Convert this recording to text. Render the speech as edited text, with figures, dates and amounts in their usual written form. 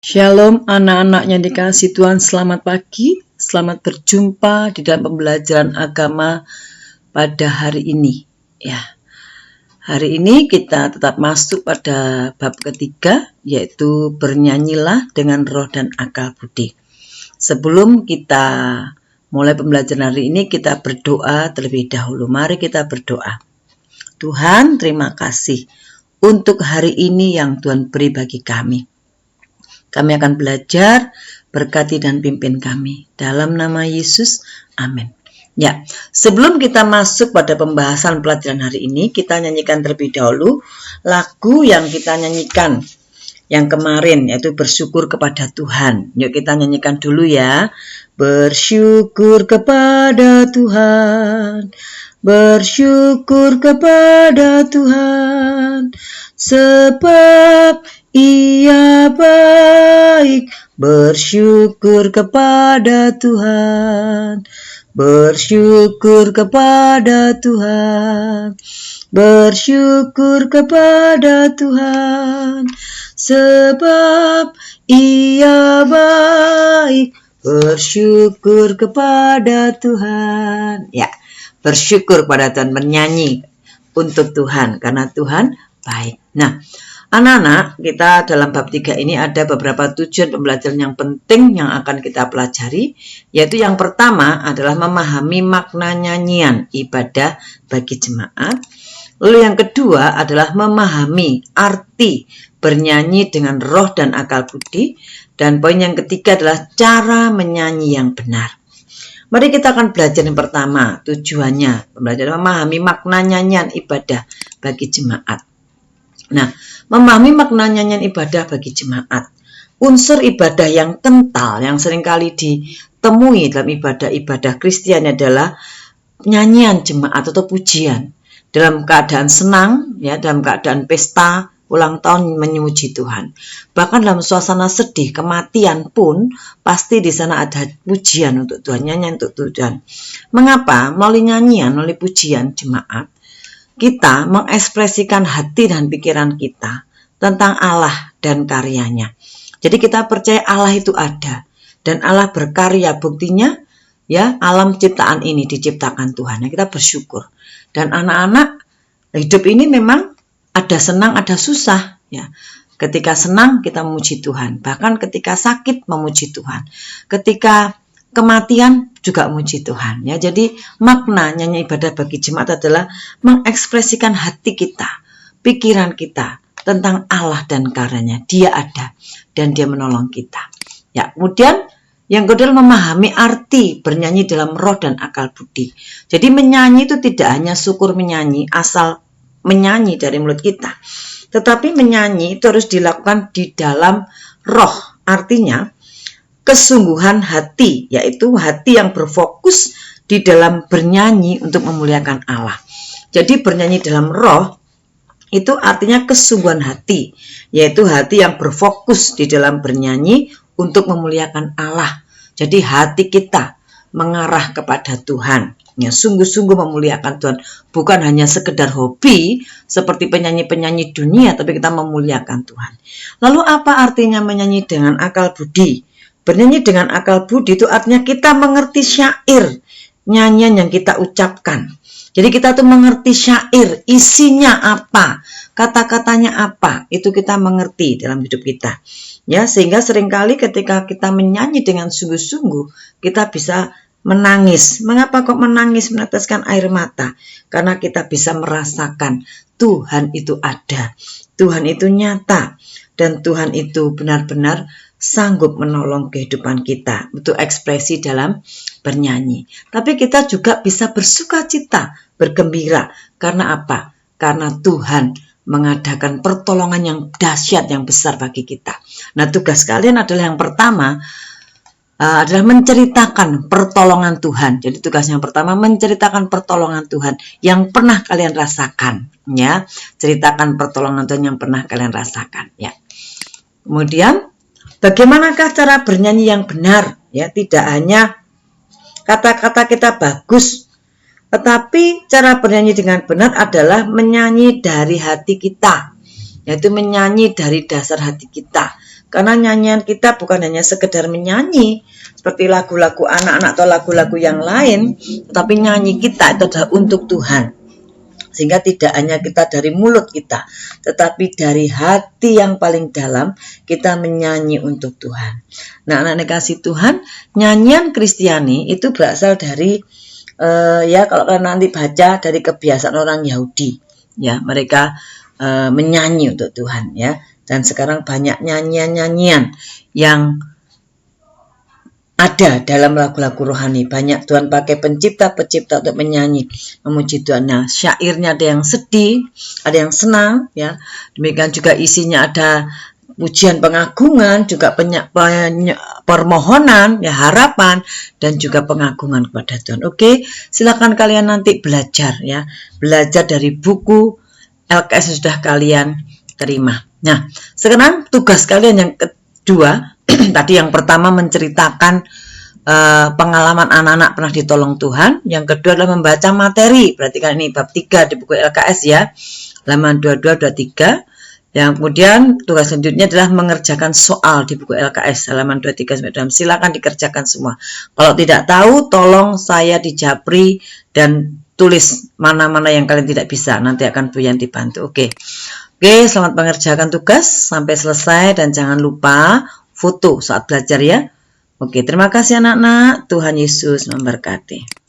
Shalom anak-anak yang dikasihi Tuhan, selamat pagi, selamat berjumpa di dalam pembelajaran agama pada hari ini. Ya, hari ini kita tetap masuk pada bab ketiga, yaitu bernyanyilah dengan roh dan akal budi. Sebelum kita mulai pembelajaran hari ini, kita berdoa terlebih dahulu. Mari kita berdoa. Tuhan, terima kasih untuk hari ini yang Tuhan beri bagi kami. Kami akan belajar, berkati dan pimpin kami. Dalam nama Yesus, amin. Ya, sebelum kita masuk pada pembahasan pelajaran hari ini, kita nyanyikan terlebih dahulu lagu yang kita nyanyikan yang kemarin, yaitu bersyukur kepada Tuhan. Yuk kita nyanyikan dulu ya. Bersyukur kepada Tuhan, bersyukur kepada Tuhan, sebab Ia baik. Bersyukur kepada Tuhan, bersyukur kepada Tuhan, bersyukur kepada Tuhan, sebab Ia baik. Bersyukur kepada Tuhan. Ya, bersyukur kepada Tuhan, bernyanyi untuk Tuhan karena Tuhan baik. Nah, anak-anak, kita dalam bab 3 ini ada beberapa tujuan pembelajaran yang penting yang akan kita pelajari, yaitu yang pertama adalah memahami makna nyanyian ibadah bagi jemaat. Lalu yang kedua adalah memahami arti bernyanyi dengan roh dan akal budi. Dan poin yang ketiga adalah cara menyanyi yang benar. Mari kita akan belajar yang pertama, tujuannya pembelajaran memahami makna nyanyian ibadah bagi jemaat. Nah, memahami makna nyanyian ibadah bagi jemaat. Unsur ibadah yang kental yang seringkali ditemui dalam ibadah-ibadah Kristen adalah nyanyian jemaat atau pujian. Dalam keadaan senang, ya, dalam keadaan pesta ulang tahun memuji Tuhan. Bahkan dalam suasana sedih, kematian pun pasti di sana ada pujian untuk Tuhan, nyanyian untuk Tuhan. Mengapa? Melalui nyanyian, melalui pujian jemaat, kita mengekspresikan hati dan pikiran kita tentang Allah dan karyanya. Jadi kita percaya Allah itu ada dan Allah berkarya. Buktinya ya, alam ciptaan ini diciptakan Tuhan. Kita bersyukur. Dan anak-anak, hidup ini memang ada senang, ada susah ya. Ketika senang kita memuji Tuhan, bahkan ketika sakit memuji Tuhan. Ketika kematian juga memuji Tuhan ya. Jadi makna nyanyi ibadah bagi jemaat adalah mengekspresikan hati kita, pikiran kita tentang Allah dan karyanya. Dia ada dan Dia menolong kita. Ya, kemudian yang kedua memahami arti bernyanyi dalam roh dan akal budi. Jadi menyanyi itu tidak hanya syukur menyanyi, asal menyanyi dari mulut kita. Tetapi menyanyi itu harus dilakukan di dalam roh. Artinya kesungguhan hati, yaitu hati yang berfokus di dalam bernyanyi untuk memuliakan Allah. Jadi bernyanyi dalam roh itu artinya kesungguhan hati, yaitu hati yang berfokus di dalam bernyanyi untuk memuliakan Allah. Jadi hati kita mengarah kepada Tuhan. Ya, sungguh-sungguh memuliakan Tuhan, bukan hanya sekedar hobi seperti penyanyi-penyanyi dunia, tapi kita memuliakan Tuhan. Lalu apa artinya menyanyi dengan akal budi? Bernyanyi dengan akal budi itu artinya kita mengerti syair nyanyian yang kita ucapkan. Jadi kita tuh mengerti syair, isinya apa, kata-katanya apa, itu kita mengerti dalam hidup kita. Ya, sehingga seringkali ketika kita menyanyi dengan sungguh-sungguh, kita bisa menangis. Mengapa kok menangis, meneteskan air mata? Karena kita bisa merasakan Tuhan itu ada, Tuhan itu nyata, dan Tuhan itu benar-benar sanggup menolong kehidupan kita. Itu ekspresi dalam bernyanyi. Tapi kita juga bisa bersuka cita, bergembira. Karena apa? Karena Tuhan mengadakan pertolongan yang dahsyat, yang besar bagi kita. Nah, tugas kalian adalah yang pertama, adalah menceritakan pertolongan Tuhan. Jadi tugas yang pertama menceritakan pertolongan Tuhan yang pernah kalian rasakan, ya. Ceritakan pertolongan Tuhan yang pernah kalian rasakan, ya. Kemudian bagaimanakah cara bernyanyi yang benar? Ya, tidak hanya kata-kata kita bagus, tetapi cara bernyanyi dengan benar adalah menyanyi dari hati kita, yaitu menyanyi dari dasar hati kita. Karena nyanyian kita bukan hanya sekedar menyanyi seperti lagu-lagu anak-anak atau lagu-lagu yang lain, tetapi nyanyi kita itu adalah untuk Tuhan. Sehingga tidak hanya kita dari mulut kita, tetapi dari hati yang paling dalam kita menyanyi untuk Tuhan. Nah, anak-anak kasih Tuhan, nyanyian Kristiani itu berasal dari ya kalau kalian nanti baca dari kebiasaan orang Yahudi, ya mereka menyanyi untuk Tuhan, ya. Dan sekarang banyak nyanyian-nyanyian yang ada dalam lagu-lagu rohani. Banyak Tuhan pakai pencipta-pencipta untuk menyanyi, memuji Tuhan. Nah, syairnya ada yang sedih, ada yang senang, ya. Demikian juga isinya ada pujian pengagungan, juga permohonan, ya harapan, dan juga pengagungan kepada Tuhan. Oke, silakan kalian nanti belajar, ya. Belajar dari buku LKS yang sudah kalian terima. Nah, sekarang tugas kalian yang kedua, tadi yang pertama menceritakan pengalaman anak-anak pernah ditolong Tuhan. Yang kedua adalah membaca materi. Berarti kan ini bab 3 di buku LKS, ya. Halaman 22-23. Yang kemudian tugas selanjutnya adalah mengerjakan soal di buku LKS halaman 23-26. Silakan dikerjakan semua. Kalau tidak tahu, tolong saya di Japri dan tulis mana-mana yang kalian tidak bisa. Nanti akan Bu Yanti bantu. Oke, selamat mengerjakan tugas sampai selesai dan jangan lupa foto saat belajar, ya. Oke, terima kasih anak-anak. Tuhan Yesus memberkati.